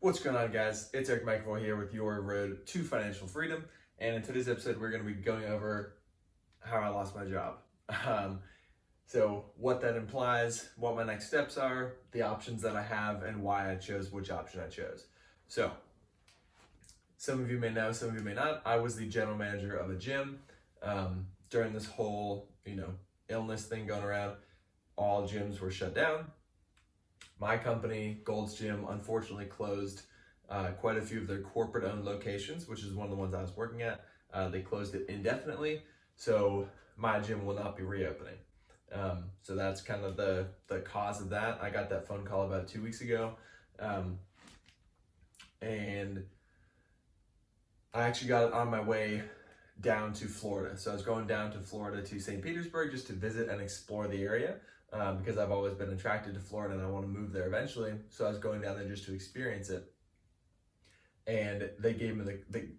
What's going on, guys? It's Eric McAvoy here with your road to financial freedom. And in today's episode, we're going to be going over how I lost my job. So what that implies, what my next steps are, the options that I have, and why I chose which option I chose. So some of you may know, some of you may not. I was the general manager of a gym. During this whole, illness thing going around, all gyms were shut down. My company, Gold's Gym, unfortunately closed quite a few of their corporate-owned locations, which is one of the ones I was working at. They closed it indefinitely, so my gym will not be reopening. So that's kind of the cause of that. I got that phone call about 2 weeks ago, and I actually got it on my way down to Florida. So I was going down to Florida to St. Petersburg just to visit and explore the area. Because I've always been attracted to Florida and I want to move there eventually. So I was going down there just to experience it. And they gave me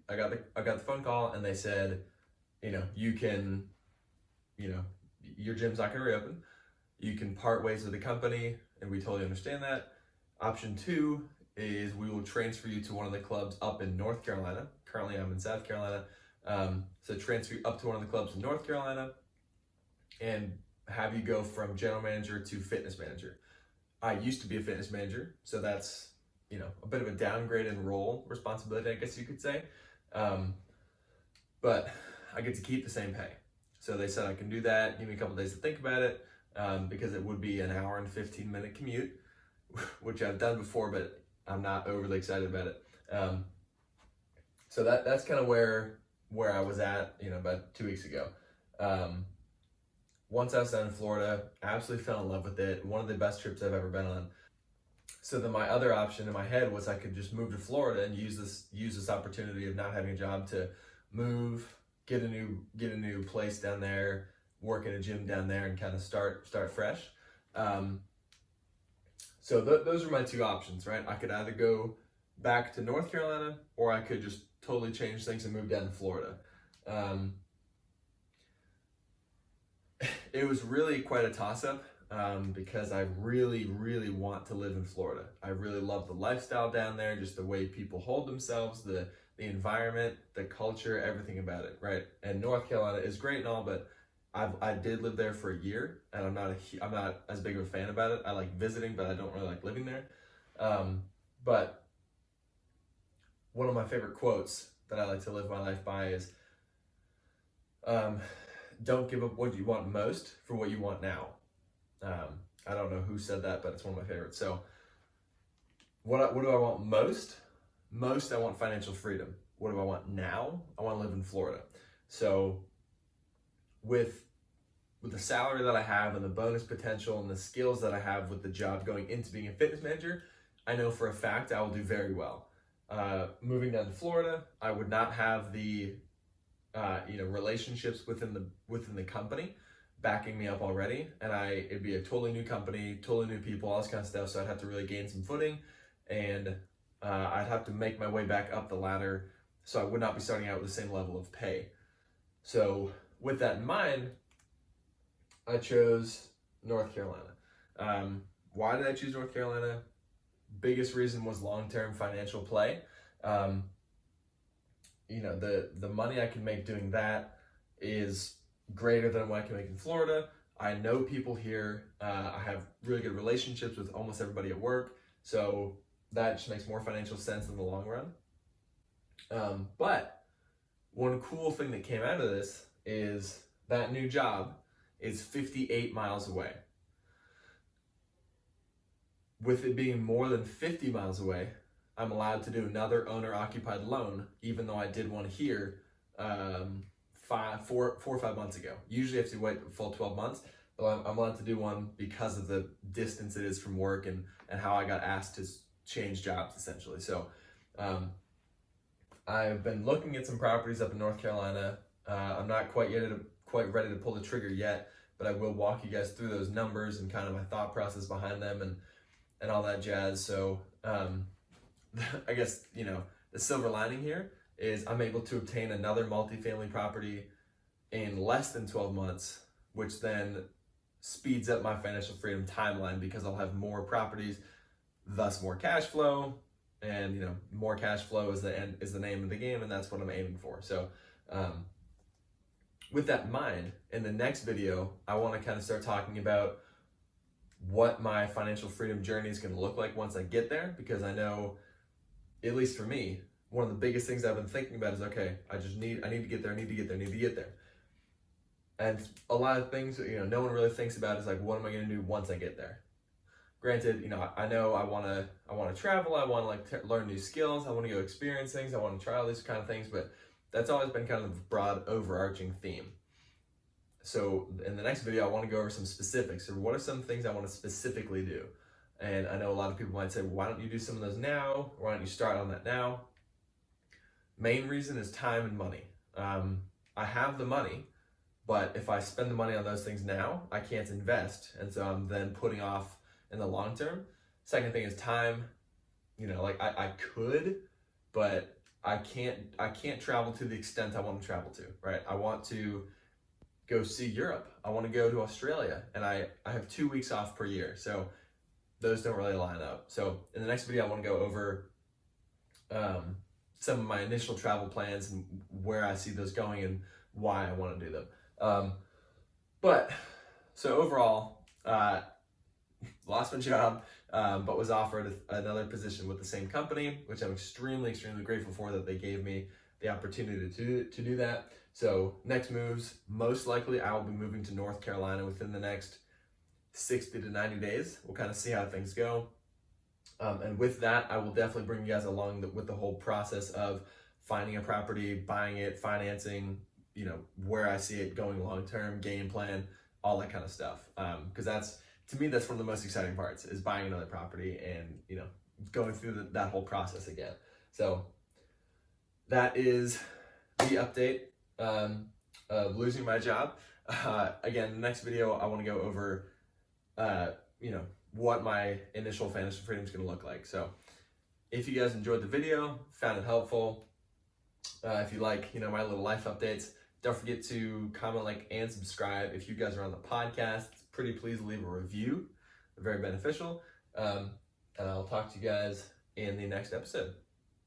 I got the phone call and they said, you can, your gym's not going to reopen. You can part ways with the company, and we totally understand that. Option 2 is we will transfer you to one of the clubs up in North Carolina. Currently I'm in South Carolina. So transfer you up to one of the clubs in North Carolina and have you go from general manager to fitness manager. I used to be a fitness manager, so that's, a bit of a downgrade in role responsibility, I guess you could say. But I get to keep the same pay. So they said I can do that, give me a couple days to think about it, because it would be an hour and 15-minute commute, which I've done before, but I'm not overly excited about it. So that's kind of where I was at, about 2 weeks ago. Once I was down in Florida, I absolutely fell in love with it. One of the best trips I've ever been on. So then my other option in my head was I could just move to Florida and use this opportunity of not having a job to move, get a new place down there, work in a gym down there, and kind of start fresh. So those are my two options, right? I could either go back to North Carolina, or I could just totally change things and move down to Florida. It was really quite a toss-up because I really, really want to live in Florida. I really love the lifestyle down there, just the way people hold themselves, the environment, the culture, everything about it, right? And North Carolina is great and all, but I did live there for a year, and I'm not as big of a fan about it. I like visiting, but I don't really like living there. But one of my favorite quotes that I like to live my life by is, don't give up what you want most for what you want now. I don't know who said that, but it's one of my favorites. So what do I want most? Most, I want financial freedom. What do I want now? I want to live in Florida. So with the salary that I have and the bonus potential and the skills that I have with the job going into being a fitness manager, I know for a fact I will do very well. Moving down to Florida, I would not have the relationships within the company backing me up already, and it'd be a totally new company, totally new people, all this kind of stuff. So I'd have to really gain some footing, and I'd have to make my way back up the ladder. So I would not be starting out with the same level of pay. So with that in mind, I chose North Carolina. Why did I choose North Carolina? Biggest reason was long-term financial play. The money I can make doing that is greater than what I can make in Florida. I know people here. I have really good relationships with almost everybody at work. So that just makes more financial sense in the long run. But one cool thing that came out of this is that new job is 58 miles away. With it being more than 50 miles away, I'm allowed to do another owner-occupied loan, even though I did one here 4 or 5 months ago. Usually I have to wait a full 12 months, but I'm allowed to do one because of the distance it is from work and how I got asked to change jobs, essentially. So I've been looking at some properties up in North Carolina. I'm not quite ready to pull the trigger yet, but I will walk you guys through those numbers and kind of my thought process behind them and all that jazz. So I guess, the silver lining here is I'm able to obtain another multifamily property in less than 12 months, which then speeds up my financial freedom timeline because I'll have more properties, thus more cash flow, and more cash flow is the name of the game, and that's what I'm aiming for. So with that in mind, in the next video, I want to kind of start talking about what my financial freedom journey is going to look like once I get there, because I know, at least for me, one of the biggest things I've been thinking about is, okay, I need to get there, I need to get there. And a lot of things, no one really thinks about is like, what am I going to do once I get there? Granted, I know I want to travel, I want to learn new skills, I want to go experience things, I want to try all these kind of things, but that's always been kind of a broad overarching theme. So in the next video, I want to go over some specifics. So what are some things I want to specifically do? And I know a lot of people might say, well, why don't you do some of those now? Why don't you start on that now? Main reason is time and money. I have the money, but if I spend the money on those things now, I can't invest. And so I'm then putting off in the long term. Second thing is time. I could, but I can't travel to the extent I want to travel to, right? I want to go see Europe. I want to go to Australia, and I have 2 weeks off per year. So those don't really line up. So in the next video, I want to go over some of my initial travel plans and where I see those going and why I want to do them. But so overall, lost my job, but was offered another position with the same company, which I'm extremely, extremely grateful for that they gave me the opportunity to do that. So next moves, most likely I will be moving to North Carolina within the next 60 to 90 days. We'll kind of see how things go. And with that, I will definitely bring you guys along with the whole process of finding a property, buying it, financing, where I see it going long-term, game plan, all that kind of stuff. Because to me, that's one of the most exciting parts, is buying another property and, going through that whole process again. So that is the update of losing my job. Again, the next video, I want to go over, what my initial financial freedom is going to look like. So if you guys enjoyed the video, found it helpful, if you like, my little life updates, don't forget to comment, like, and subscribe. If you guys are on the podcast, pretty please leave a review. Very beneficial. And I'll talk to you guys in the next episode.